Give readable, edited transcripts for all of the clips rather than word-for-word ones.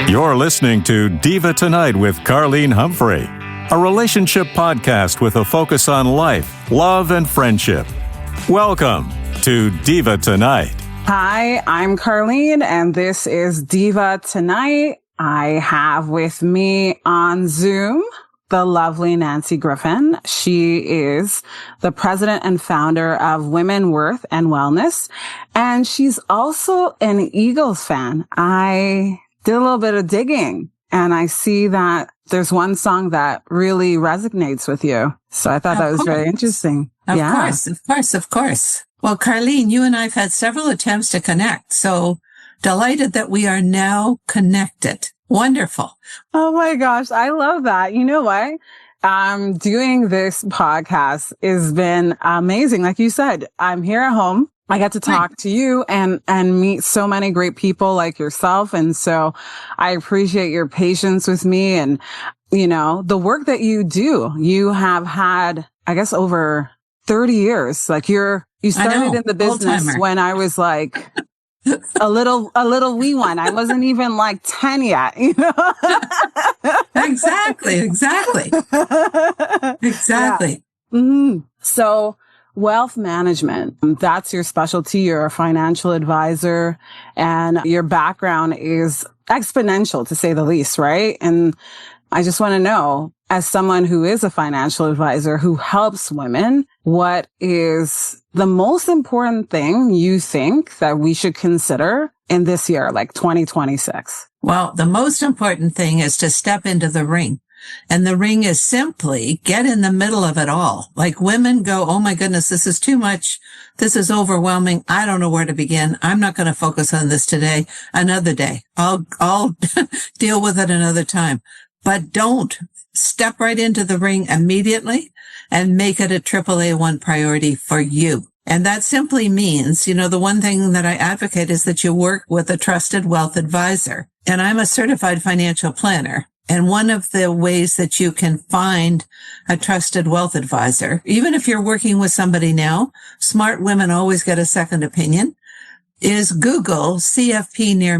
You're listening to Diva Tonight with Carleen Humphrey, a relationship podcast with a focus on life, love, and friendship. Welcome to Diva Tonight. Hi, I'm Carleen, and this is Diva Tonight. I have with me on Zoom the lovely Nancy Griffin. She is the president and founder of Women Worth and Wellness, and she's also an Eagles fan. I did a little bit of digging, and I see that there's one song that really resonates with you. So I thought that was very interesting. Of course. Well, Carleen, you and I have had several attempts to connect, so delighted that we are now connected. Wonderful. Oh my gosh, I love that. You know what? Doing this podcast has been amazing. Like you said, I'm here at home. I get to talk to you and meet so many great people like yourself. And so I appreciate your patience with me and, you know, the work that you do. You have had, I guess, over 30 years. Like you started in the business when I was like a little wee one. I wasn't even like 10 yet, you know? Exactly. Yeah. Mm-hmm. So wealth management, that's your specialty. You're a financial advisor and your background is exponential to say the least, right? And I just want to know, as someone who is a financial advisor who helps women, what is the most important thing you think that we should consider in this year, like 2026? Well, the most important thing is to step into the ring. And the ring is simply get in the middle of it all. Like women go, oh my goodness, this is too much. This is overwhelming. I don't know where to begin. I'm not going to focus on this today. Another day. I'll deal with it another time. But don't step right into the ring immediately and make it a AAA1 priority for you. And that simply means, you know, the one thing that I advocate is that you work with a trusted wealth advisor. And I'm a certified financial planner. And one of the ways that you can find a trusted wealth advisor, even if you're working with somebody now, smart women always get a second opinion, is Google CFP near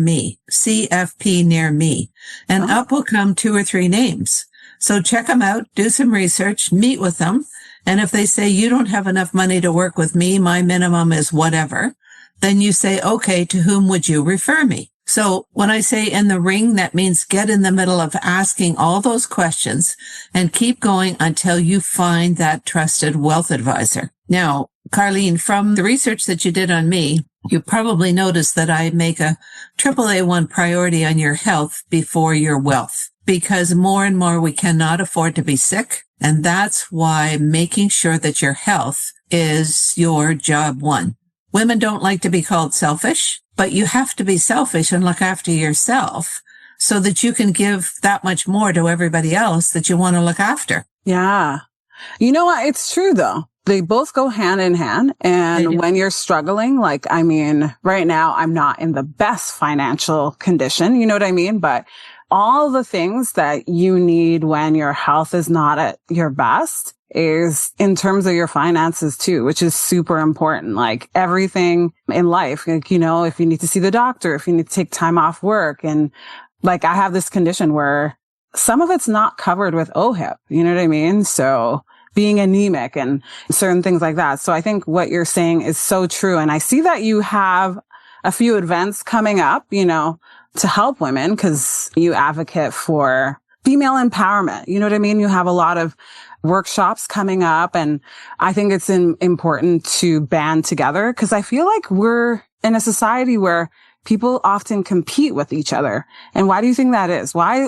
me, and up will come 2 or 3 names. So check them out, do some research, meet with them. And if they say you don't have enough money to work with me, my minimum is whatever, then you say, okay, to whom would you refer me? So when I say in the ring, that means get in the middle of asking all those questions and keep going until you find that trusted wealth advisor. Now, Carleen, from the research that you did on me, you probably noticed that I make a AAA1 priority on your health before your wealth, because more and more we cannot afford to be sick. And that's why making sure that your health is your job one. Women don't like to be called selfish, but you have to be selfish and look after yourself so that you can give that much more to everybody else that you want to look after. Yeah. You know what? It's true though. They both go hand in hand. And when you're struggling, like, I mean, right now I'm not in the best financial condition. You know what I mean? But all the things that you need when your health is not at your best is in terms of your finances too, which is super important. Like everything in life, like, you know, if you need to see the doctor, if you need to take time off work. And like, I have this condition where some of it's not covered with OHIP. You know what I mean? So being anemic and certain things like that. So I think what you're saying is so true. And I see that you have a few events coming up, you know, to help women because you advocate for female empowerment. You know what I mean? You have a lot of workshops coming up. And I think it's important to band together because I feel like we're in a society where people often compete with each other. And why do you think that is? Why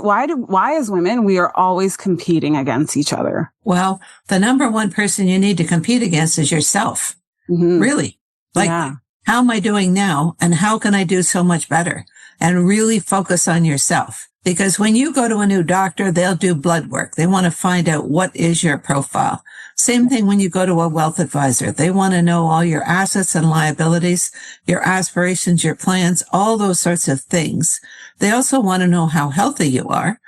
as women, we are always competing against each other? Well, the number one person you need to compete against is yourself. Mm-hmm. Really. Like, how am I doing now? And how can I do so much better? And really focus on yourself. Because when you go to a new doctor, they'll do blood work. They want to find out what is your profile. Same thing when you go to a wealth advisor. They want to know all your assets and liabilities, your aspirations, your plans, all those sorts of things. They also want to know how healthy you are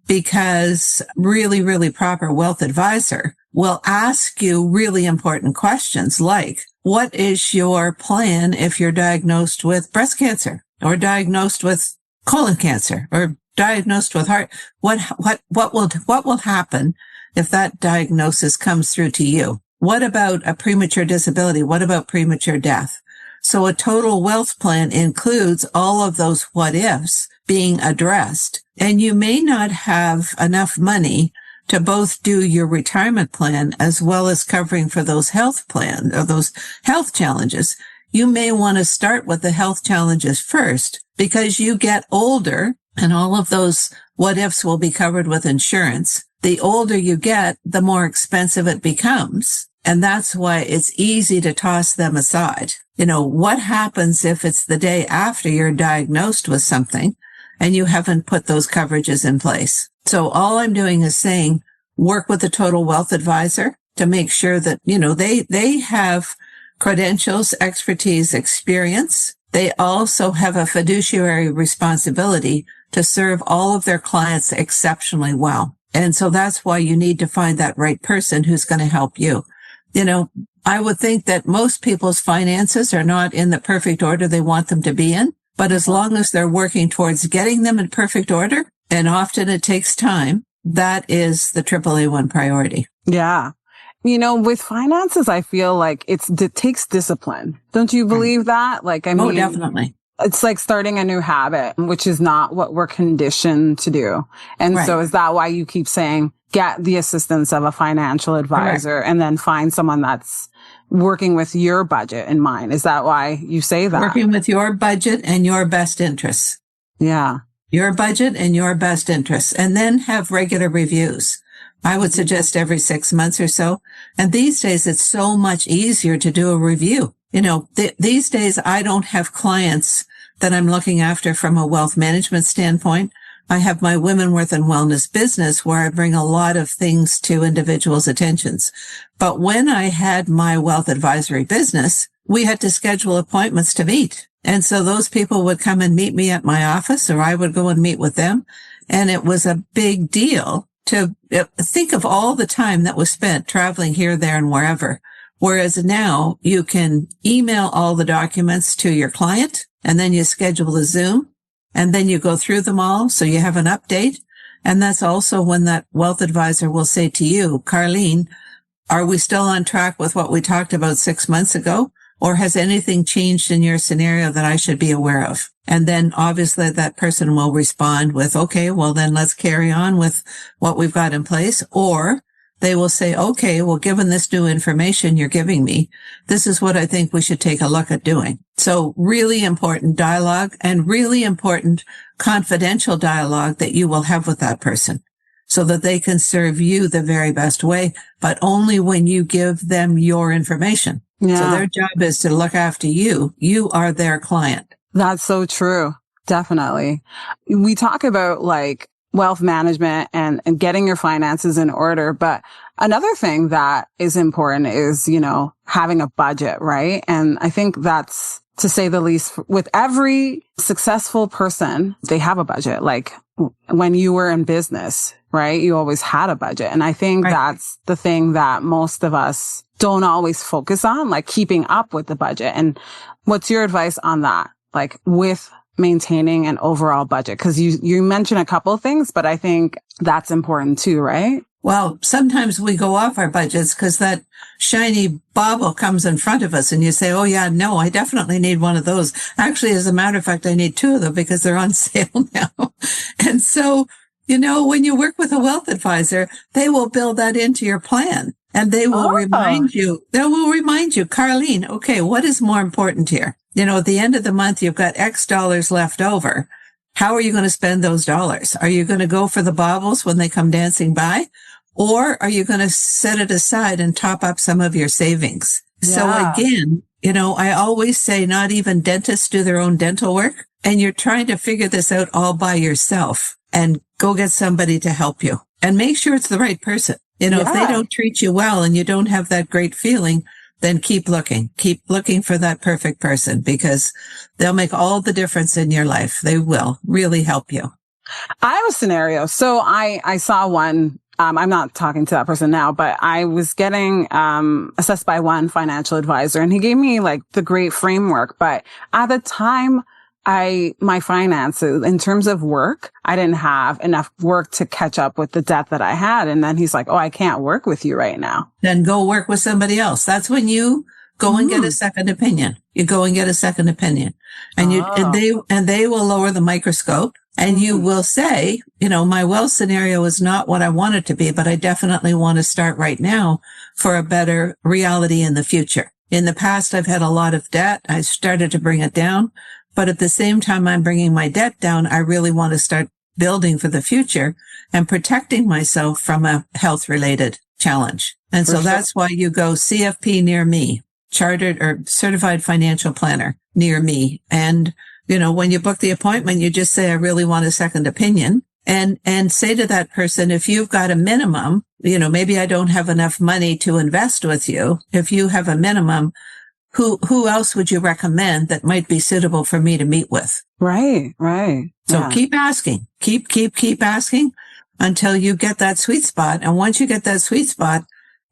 because really, really proper wealth advisor will ask you really important questions like, what is your plan if you're diagnosed with breast cancer or diagnosed with colon cancer or diagnosed with heart, what will happen if that diagnosis comes through to you? What about a premature disability? What about premature death? So a total wealth plan includes all of those what ifs being addressed. And you may not have enough money to both do your retirement plan as well as covering for those health plans or those health challenges. You may want to start with the health challenges first because you get older and all of those what ifs will be covered with insurance. The older you get, the more expensive it becomes. And that's why it's easy to toss them aside. What happens if it's the day after you're diagnosed with something and you haven't put those coverages in place? So all I'm doing is saying, work with a total wealth advisor to make sure that, they have credentials, expertise, experience. They also have a fiduciary responsibility to serve all of their clients exceptionally well. And so that's why you need to find that right person who's going to help you. I would think that most people's finances are not in the perfect order they want them to be in, but as long as they're working towards getting them in perfect order, and often it takes time, that is the AAA1 priority. Yeah. With finances, I feel like it takes discipline. Don't you believe that? Oh, definitely. It's like starting a new habit, which is not what we're conditioned to do. And so is that why you keep saying, get the assistance of a financial advisor and then find someone that's working with your budget in mind? Is that why you say that? Working with your budget and your best interests. Yeah. Your budget and your best interests. And then have regular reviews. I would suggest every 6 months or so. And these days, it's so much easier to do a review. These days, I don't have clients that I'm looking after from a wealth management standpoint. I have my Women Worth and Wellness business where I bring a lot of things to individuals' attentions. But when I had my wealth advisory business, we had to schedule appointments to meet. And so those people would come and meet me at my office, or I would go and meet with them. And it was a big deal to think of all the time that was spent traveling here, there, and wherever. Whereas now you can email all the documents to your client, and then you schedule a Zoom, and then you go through them all so you have an update. And that's also when that wealth advisor will say to you, Carleen, are we still on track with what we talked about 6 months ago? Or has anything changed in your scenario that I should be aware of? And then obviously that person will respond with, okay, well then let's carry on with what we've got in place. Or they will say, okay, well, given this new information you're giving me, this is what I think we should take a look at doing. So really important dialogue and really important confidential dialogue that you will have with that person so that they can serve you the very best way, but only when you give them your information. Yeah. So their job is to look after you. You are their client. That's so true. Definitely. We talk about wealth management and getting your finances in order. But another thing that is important is, having a budget, right? And I think that's, to say the least, with every successful person, they have a budget. Like when you were in business, right? You always had a budget. And I think that's the thing that most of us don't always focus on, like keeping up with the budget. And what's your advice on that? With maintaining an overall budget? Because you mentioned a couple of things, but I think that's important too, right? Well, sometimes we go off our budgets because that shiny bauble comes in front of us and you say, oh yeah, no, I definitely need one of those. Actually, as a matter of fact, I need 2 of them because they're on sale now. And so, when you work with a wealth advisor, they will build that into your plan and they will remind you, Carleen, okay, what is more important here? At the end of the month, you've got X dollars left over. How are you going to spend those dollars? Are you going to go for the baubles when they come dancing by? Or are you going to set it aside and top up some of your savings? Yeah. So again, I always say not even dentists do their own dental work. And you're trying to figure this out all by yourself and go get somebody to help you and make sure it's the right person. If they don't treat you well and you don't have that great feeling, then keep looking for that perfect person because they'll make all the difference in your life. They will really help you. I have a scenario. So I saw one, I'm not talking to that person now, but I was getting, assessed by one financial advisor and he gave me the great framework. But at the time, my finances in terms of work, I didn't have enough work to catch up with the debt that I had. And then he's like, oh, I can't work with you right now. Then go work with somebody else. That's when you go and get a second opinion. You go and get a second opinion, and they will lower the microscope, and you will say, my wealth scenario is not what I want it to be, but I definitely want to start right now for a better reality in the future. In the past, I've had a lot of debt. I started to bring it down, but at the same time I'm bringing my debt down, I really want to start building for the future and protecting myself from a health related challenge. And so that's why you go CFP near me. Chartered or certified financial planner near me. And, when you book the appointment, you just say, I really want a second opinion, and say to that person, if you've got a minimum, maybe I don't have enough money to invest with you. If you have a minimum, who else would you recommend that might be suitable for me to meet with? Right. So keep asking, keep asking until you get that sweet spot. And once you get that sweet spot,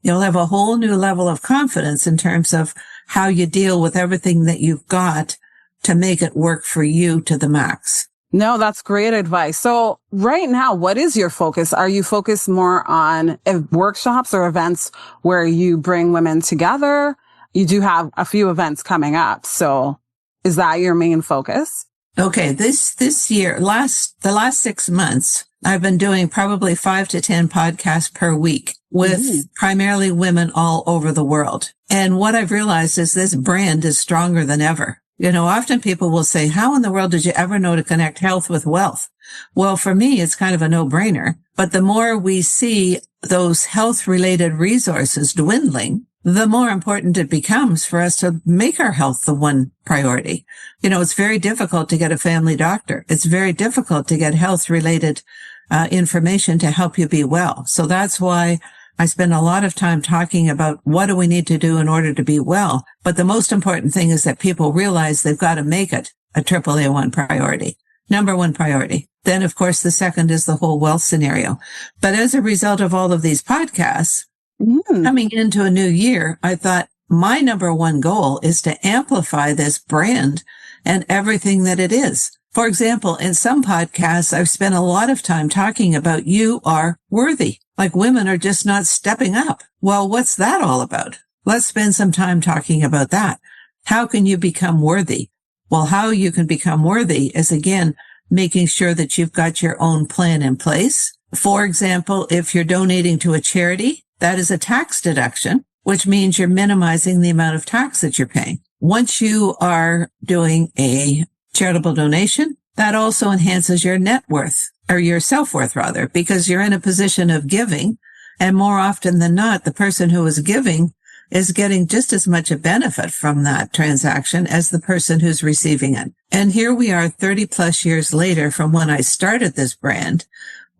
you'll have a whole new level of confidence in terms of how you deal with everything that you've got to make it work for you to the max. No, that's great advice. So right now, what is your focus? Are you focused more on workshops or events where you bring women together? You do have a few events coming up. So is that your main focus? Okay. This year, the last 6 months, I've been doing probably 5 to 10 podcasts per week with primarily women all over the world. And what I've realized is this brand is stronger than ever. Often people will say, how in the world did you ever know to connect health with wealth? Well, for me, it's kind of a no-brainer. But the more we see those health-related resources dwindling, the more important it becomes for us to make our health the one priority. It's very difficult to get a family doctor. It's very difficult to get health-related information to help you be well. So that's why I spend a lot of time talking about what do we need to do in order to be well. But the most important thing is that people realize they've got to make it a AAA1 priority, number one priority. Then, of course, the second is the whole wealth scenario. But as a result of all of these podcasts, coming into a new year, I thought my number one goal is to amplify this brand and everything that it is. For example, in some podcasts, I've spent a lot of time talking about you are worthy. Like women are just not stepping up. Well, what's that all about? Let's spend some time talking about that. How can you become worthy? Well, how you can become worthy is, again, making sure that you've got your own plan in place. For example, if you're donating to a charity, that is a tax deduction, which means you're minimizing the amount of tax that you're paying. Once you are doing a charitable donation, that also enhances your net worth, or your self-worth rather, because you're in a position of giving. And more often than not, the person who is giving is getting just as much a benefit from that transaction as the person who's receiving it. And here we are 30 plus years later from when I started this brand,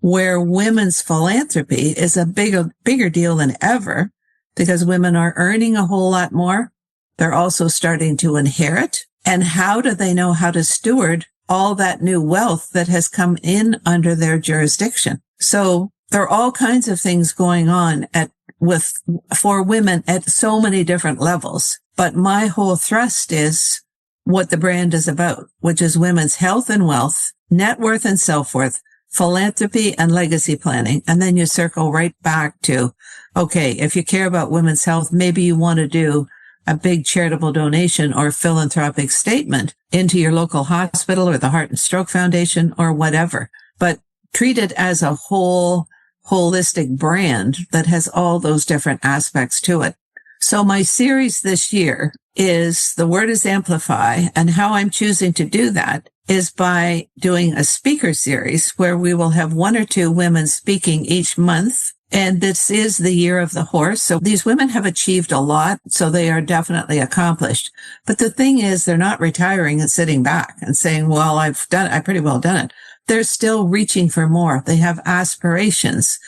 where women's philanthropy is a bigger deal than ever, because women are earning a whole lot more. They're also starting to inherit. And how do they know how to steward all that new wealth that has come in under their jurisdiction? So there are all kinds of things going on for women at so many different levels. But my whole thrust is what the brand is about, which is women's health and wealth, net worth and self-worth, philanthropy and legacy planning. And then you circle right back to, okay, if you care about women's health, maybe you want to do a big charitable donation or philanthropic statement into your local hospital or the Heart and Stroke Foundation or whatever. But treat it as a whole holistic brand that has all those different aspects to it. So my series this year is, the word is amplify, and how I'm choosing to do that is by doing a speaker series where we will have 1 or 2 women speaking each month. And this is the year of the horse. So these women have achieved a lot. So they are definitely accomplished. But the thing is, they're not retiring and sitting back and saying, well, I pretty well done it. They're still reaching for more. They have aspirations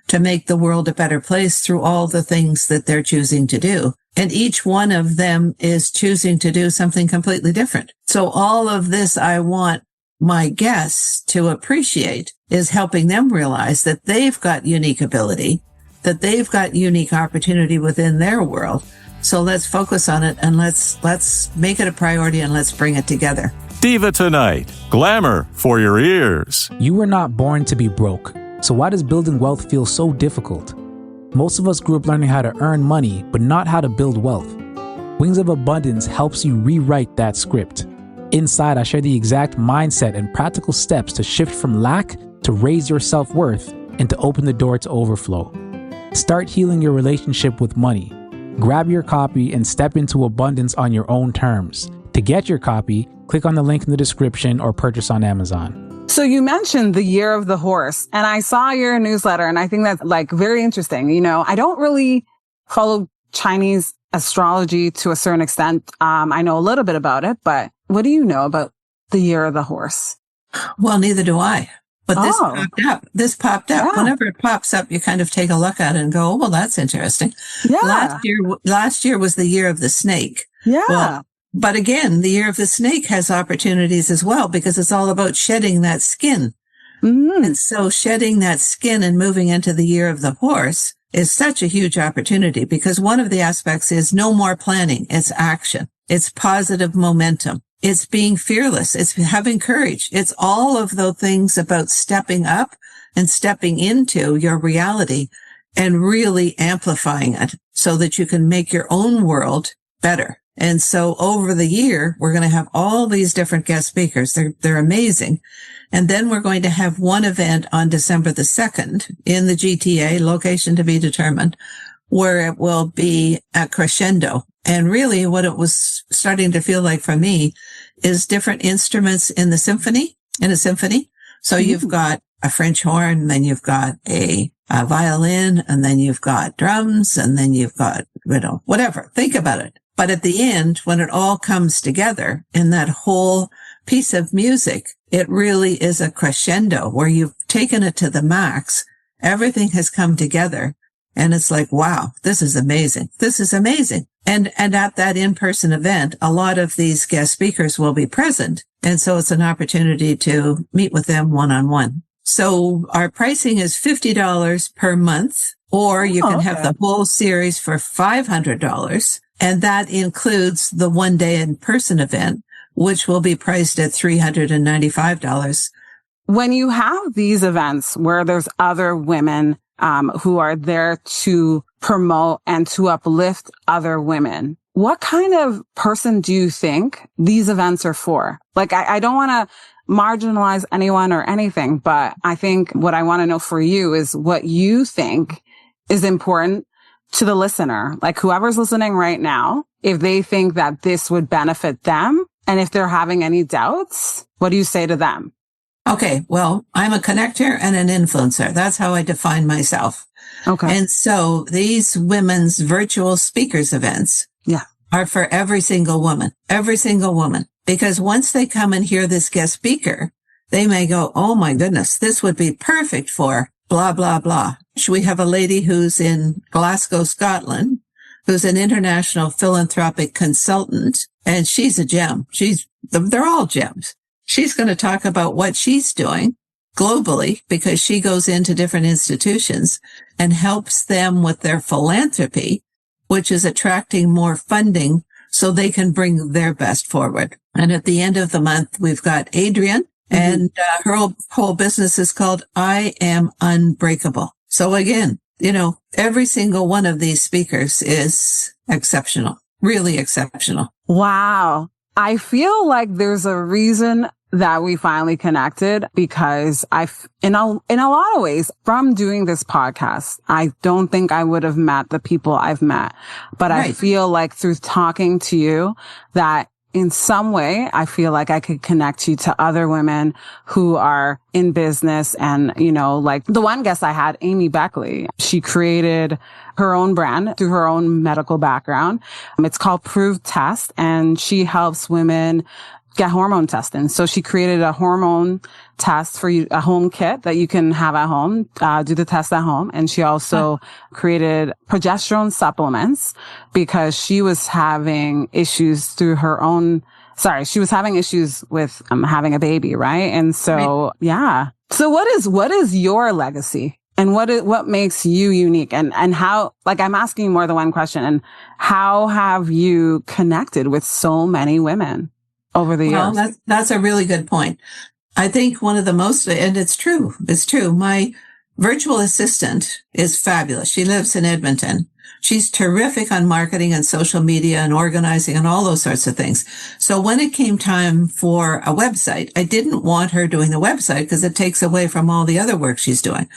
to make the world a better place through all the things that they're choosing to do. And each one of them is choosing to do something completely different. So all of this, I want my guests to appreciate, is helping them realize that they've got unique ability, that they've got unique opportunity within their world, So let's focus on it and let's make it a priority and let's bring it together. Diva Tonight, glamour for your ears. You were not born to be broke. So why does building wealth feel so difficult? Most of us grew up learning how to earn money, but not how to build wealth. Wings of Abundance helps you rewrite that script. Inside, I share the exact mindset and practical steps to shift from lack to raise your self-worth and to open the door to overflow. Start healing your relationship with money. Grab your copy and step into abundance on your own terms. To get your copy, click on the link in the description or purchase on Amazon. So you mentioned the year of the horse, and I saw your newsletter, and I think that's very interesting. I don't really follow Chinese astrology to a certain extent. I know a little bit about it, but what do you know about the year of the horse? Well, neither do I. But this popped up. Yeah. Whenever it pops up, you kind of take a look at it and go, oh, well, that's interesting. Yeah. Last year was the year of the snake. Yeah. Well, but again, the year of the snake has opportunities as well, because it's all about shedding that skin. Mm-hmm. And so shedding that skin and moving into the year of the horse is such a huge opportunity, because one of the aspects is no more planning. It's action. It's positive momentum. It's being fearless. It's having courage. It's all of those things about stepping up and stepping into your reality and really amplifying it so that you can make your own world better. And so over the year, we're going to have all these different guest speakers. They're amazing. And then we're going to have one event on December the 2nd in the GTA, location to be determined, where it will be a crescendo. And really what it was starting to feel like for me is different instruments in a symphony. So you've got a French horn, then you've got a violin, and then you've got drums, and then you've got, whatever. Think about it. But at the end, when it all comes together in that whole piece of music, it really is a crescendo where you've taken it to the max. Everything has come together. And it's like, wow, this is amazing. This is amazing. And at that in-person event, a lot of these guest speakers will be present. And so it's an opportunity to meet with them one-on-one. So our pricing is $50 per month, or you can have the whole series for $500. And that includes the one-day in-person event, which will be priced at $395. When you have these events where there's other women who are there to promote and to uplift other women, what kind of person do you think these events are for? I don't want to marginalize anyone or anything, but I think what I want to know for you is what you think is important to the listener, whoever's listening right now, if they think that this would benefit them, and if they're having any doubts, what do you say to them? Okay, well, I'm a connector and an influencer. That's how I define myself. Okay. And so these women's virtual speakers events are for every single woman, because once they come and hear this guest speaker, they may go, oh my goodness, this would be perfect for blah, blah, blah. We have a lady who's in Glasgow, Scotland, who's an international philanthropic consultant, and she's a gem. They're all gems. She's going to talk about what she's doing globally, because she goes into different institutions and helps them with their philanthropy, which is attracting more funding so they can bring their best forward. And at the end of the month, we've got Adrienne, and her whole business is called I Am Unbreakable. So again, every single one of these speakers is exceptional, really exceptional. Wow. I feel like there's a reason that we finally connected, because in a lot of ways, from doing this podcast, I don't think I would have met the people I've met, but right. I feel like through talking to you that in some way, I feel like I could connect you to other women who are in business. And, the one guest I had, Amy Beckley, she created her own brand through her own medical background. It's called Prove Test, and she helps women get hormone testing. So she created a hormone test for you, a home kit that you can have at home, do the test at home. And she also created progesterone supplements because she was having issues she was having issues with having a baby, right? And so, yeah. So what is your legacy? And what makes you unique, and how, like, I'm asking you more than one question, and how have you connected with so many women over the years? Well, that's a really good point. I think one of the most, and it's true. My virtual assistant is fabulous. She lives in Edmonton. She's terrific on marketing and social media and organizing and all those sorts of things. So when it came time for a website, I didn't want her doing the website because it takes away from all the other work she's doing.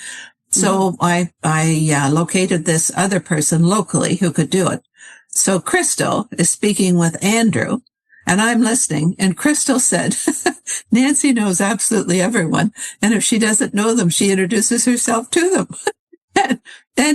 So I located this other person locally who could do it. So Crystal is speaking with Andrew, and I'm listening. And Crystal said, Nancy knows absolutely everyone. And if she doesn't know them, she introduces herself to them. and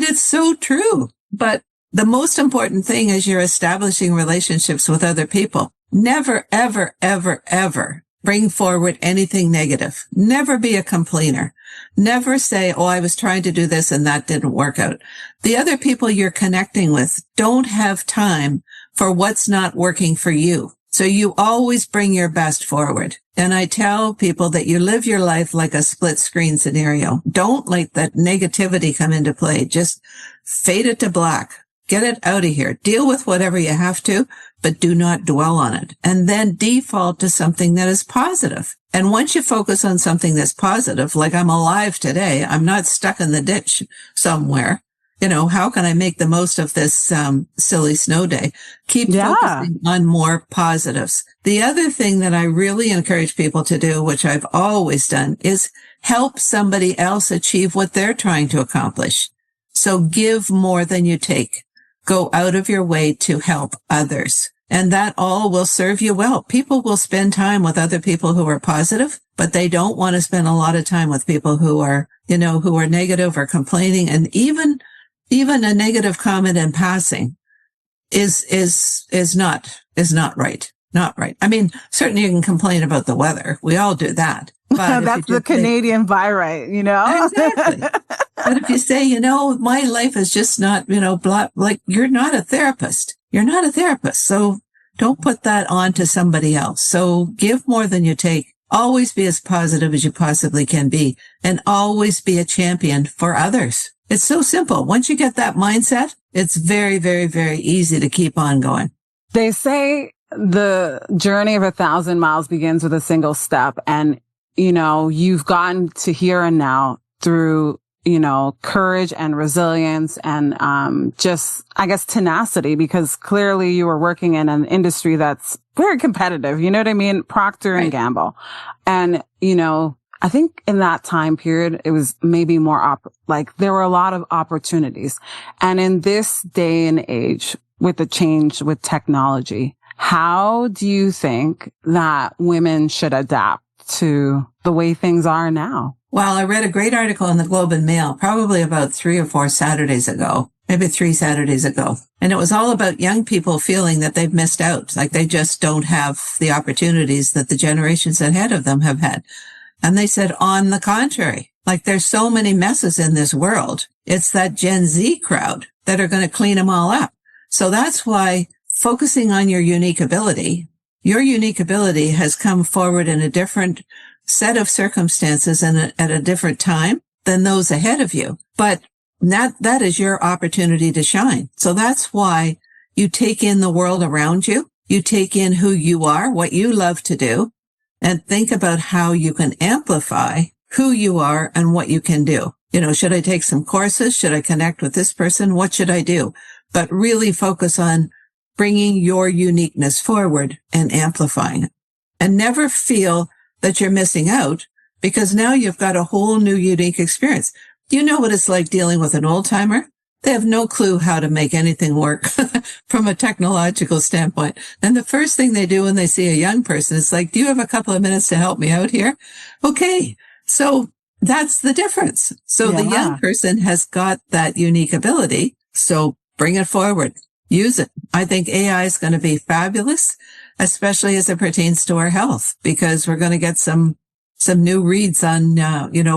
it's so true. But the most important thing is you're establishing relationships with other people. Never, ever, ever, ever bring forward anything negative. Never be a complainer. Never say, oh, I was trying to do this and that didn't work out. The other people you're connecting with don't have time for what's not working for you. So you always bring your best forward. And I tell people that you live your life like a split screen scenario. Don't let that negativity come into play. Just fade it to black. Get it out of here. Deal with whatever you have to, but do not dwell on it. And then default to something that is positive. And once you focus on something that's positive, like I'm alive today, I'm not stuck in the ditch somewhere. You know, how can I make the most of this silly snow day? Keep focusing on more positives. The other thing that I really encourage people to do, which I've always done, is help somebody else achieve what they're trying to accomplish. So give more than you take. Go out of your way to help others. And that all will serve you well. People will spend time with other people who are positive, but they don't want to spend a lot of time with people who are, who are negative or complaining. And even a negative comment in passing is not right. Not right. I mean, certainly you can complain about the weather. We all do that. But that's the Canadian by right, Exactly. But if you say, my life is just not, like you're not a therapist. You're not a therapist. So don't put that on to somebody else. So give more than you take. Always be as positive as you possibly can be, and always be a champion for others. It's so simple. Once you get that mindset, it's very, very, very easy to keep on going. They say the journey of 1,000 miles begins with a single step. And, you've gotten to here and now through, courage and resilience and, just, I guess, tenacity, because clearly you were working in an industry that's very competitive. You know what I mean? Procter and Gamble. And, I think in that time period, it was maybe more there were a lot of opportunities. And in this day and age, with the change with technology, how do you think that women should adapt to the way things are now? Well, I read a great article in the Globe and Mail, probably about 3 or 4 Saturdays ago, maybe 3 Saturdays ago. And it was all about young people feeling that they've missed out, like they just don't have the opportunities that the generations ahead of them have had. And they said, on the contrary, like there's so many messes in this world. It's that Gen Z crowd that are going to clean them all up. So that's why focusing on your unique ability has come forward in a different set of circumstances and at a different time than those ahead of you. But that is your opportunity to shine. So that's why you take in the world around you. You take in who you are, what you love to do, and think about how you can amplify who you are and what you can do. Should I take some courses? Should I connect with this person? What should I do? But really focus on bringing your uniqueness forward and amplifying it. And never feel that you're missing out, because now you've got a whole new unique experience. Do you know what it's like dealing with an old timer? They have no clue how to make anything work from a technological standpoint. And the first thing they do when they see a young person is like, do you have a couple of minutes to help me out here? Okay. So that's the difference. So the young person has got that unique ability. So bring it forward. Use it. I think AI is going to be fabulous, especially as it pertains to our health, because we're going to get some new reads on,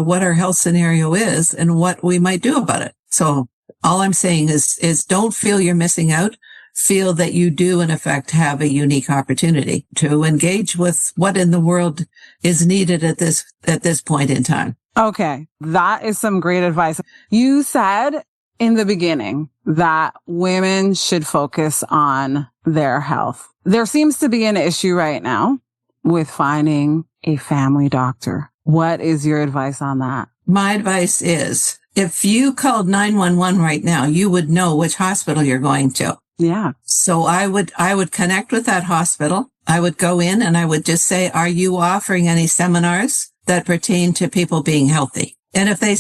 what our health scenario is and what we might do about it. So all I'm saying is don't feel you're missing out. Feel that you do, in effect, have a unique opportunity to engage with what in the world is needed at this point in time. Okay. That is some great advice. You said in the beginning that women should focus on their health. There seems to be an issue right now with finding a family doctor. What is your advice on that? My advice is, if you called 911 right now, you would know which hospital you're going to. Yeah. So I would connect with that hospital. I would go in and I would just say, are you offering any seminars that pertain to people being healthy? And if they,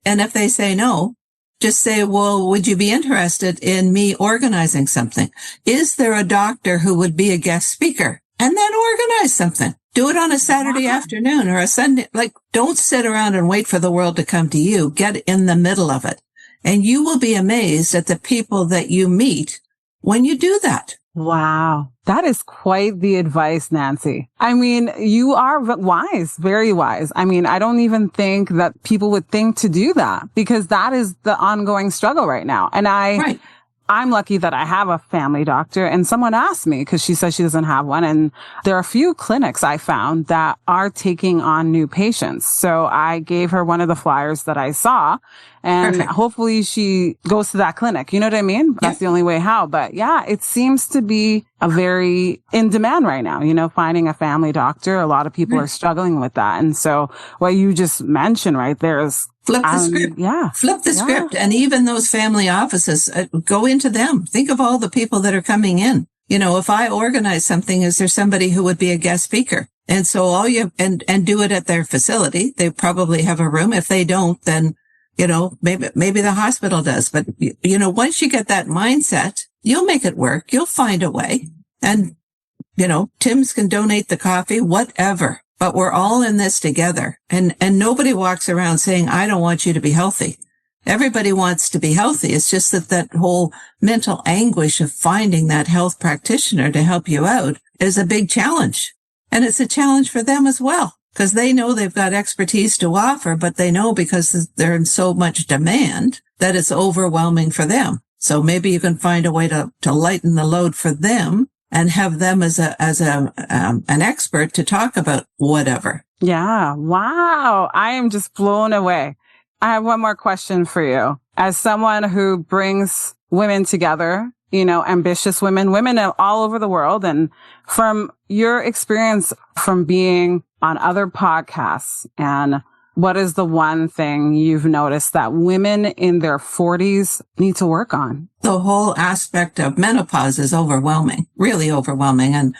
and if they say no, just say, well, would you be interested in me organizing something? Is there a doctor who would be a guest speaker? And then organize something. Do it on a Saturday afternoon or a Sunday. Like, don't sit around and wait for the world to come to you. Get in the middle of it. And you will be amazed at the people that you meet when you do that. Wow. That is quite the advice, Nancy. I mean, you are wise, very wise. I mean, I don't even think that people would think to do that because that is the ongoing struggle right now. And I'm lucky that I have a family doctor, and someone asked me because she says she doesn't have one. And there are a few clinics I found that are taking on new patients. So I gave her one of the flyers that I saw, and hopefully she goes to that clinic. You know what I mean? That's the only way how. But yeah, it seems to be a very in demand right now, you know, finding a family doctor. A lot of people are struggling with that. And so what you just mentioned right there is flip the script. Yeah. Flip the script. And even those family offices, go into them. Think of all the people that are coming in. You know, if I organize something, is there somebody who would be a guest speaker? And so and do it at their facility. They probably have a room. If they don't, then, you know, maybe the hospital does. But, you know, once you get that mindset, you'll make it work. You'll find a way. And, you know, Tim's can donate the coffee, whatever. But we're all in this together. And nobody walks around saying, I don't want you to be healthy. Everybody wants to be healthy. It's just that whole mental anguish of finding that health practitioner to help you out is a big challenge. And it's a challenge for them as well, because they know they've got expertise to offer, but they know because they're in so much demand that it's overwhelming for them. So maybe you can find a way to lighten the load for them and have them as an expert to talk about whatever. Yeah. Wow. I am just blown away. I have one more question for you. As someone who brings women together, you know, ambitious women all over the world, and from your experience from being on other podcasts, and what is the one thing you've noticed that women in their 40s need to work on? The whole aspect of menopause is overwhelming, really overwhelming. And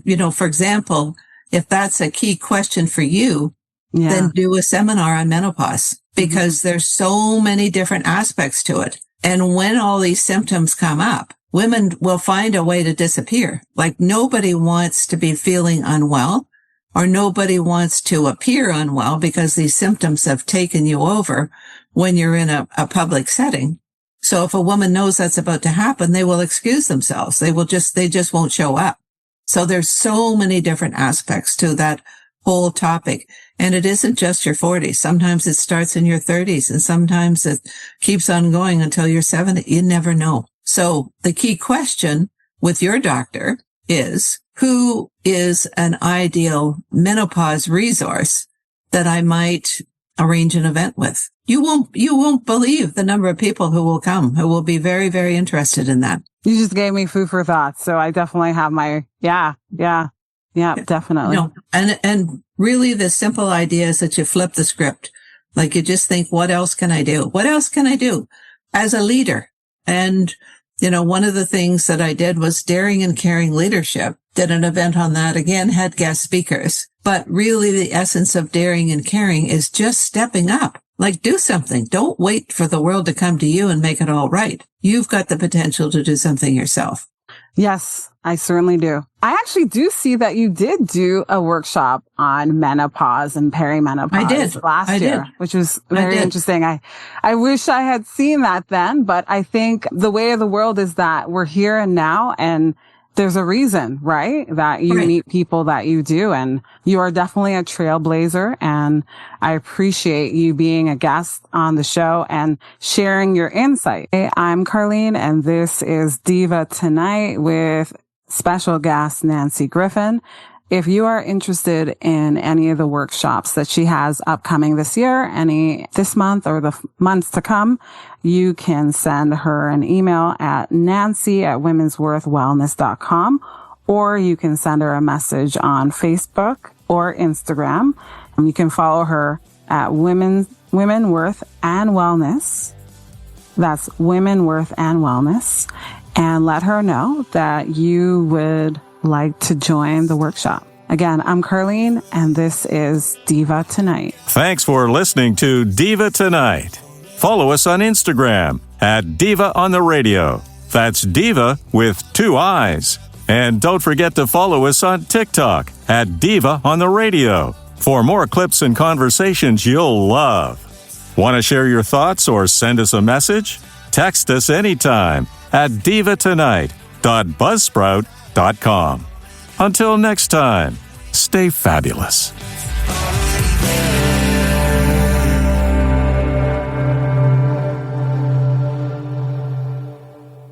you know, for example, if that's a key question for you, then do a seminar on menopause, because there's so many different aspects to it. And when all these symptoms come up, women will find a way to disappear. Like, nobody wants to be feeling unwell, or nobody wants to appear unwell because these symptoms have taken you over when you're in a public setting. So if a woman knows that's about to happen, they will excuse themselves. They just won't show up. So there's so many different aspects to that whole topic. And it isn't just your 40s. Sometimes it starts in your 30s, and sometimes it keeps on going until you're 70. You never know. So the key question with your doctor is, who is an ideal menopause resource that I might arrange an event with? You won't believe the number of people who will come, who will be very, very interested in that. You just gave me food for thought. So I definitely have my, definitely. No, and really the simple idea is that you flip the script. Like, you just think, what else can I do? What else can I do as a leader? And, you know, one of the things that I did was Daring and Caring Leadership. Did an event on that, again, had guest speakers. But really the essence of daring and caring is just stepping up. Like, do something. Don't wait for the world to come to you and make it all right. You've got the potential to do something yourself. Yes, I certainly do. I actually do see that you did do a workshop on menopause and perimenopause. I did. Last year, which was very interesting. I wish I had seen that then, but I think the way of the world is that we're here and now, and there's a reason, right? That you meet people that you do, and you are definitely a trailblazer. And I appreciate you being a guest on the show and sharing your insight. Hey, I'm Carlene, and this is Diva Tonight with special guest Nancy Griffin. if you are interested in any of the workshops that she has upcoming this year, any this month or the months to come, you can send her an email at nancy@womensworthwellness.com, or you can send her a message on Facebook or Instagram. You can follow her at Women Worth and Wellness. That's Women Worth and Wellness. And let her know that you would like to join the workshop. Again, I'm Carlene, and this is Diva Tonight. Thanks for listening to Diva Tonight. Follow us on Instagram at Diva on the Radio. That's Diva with 2 I's. And don't forget to follow us on TikTok at Diva on the Radio for more clips and conversations you'll love. Want to share your thoughts or send us a message? Text us anytime at divatonight.buzzsprout.com. Until next time, stay fabulous.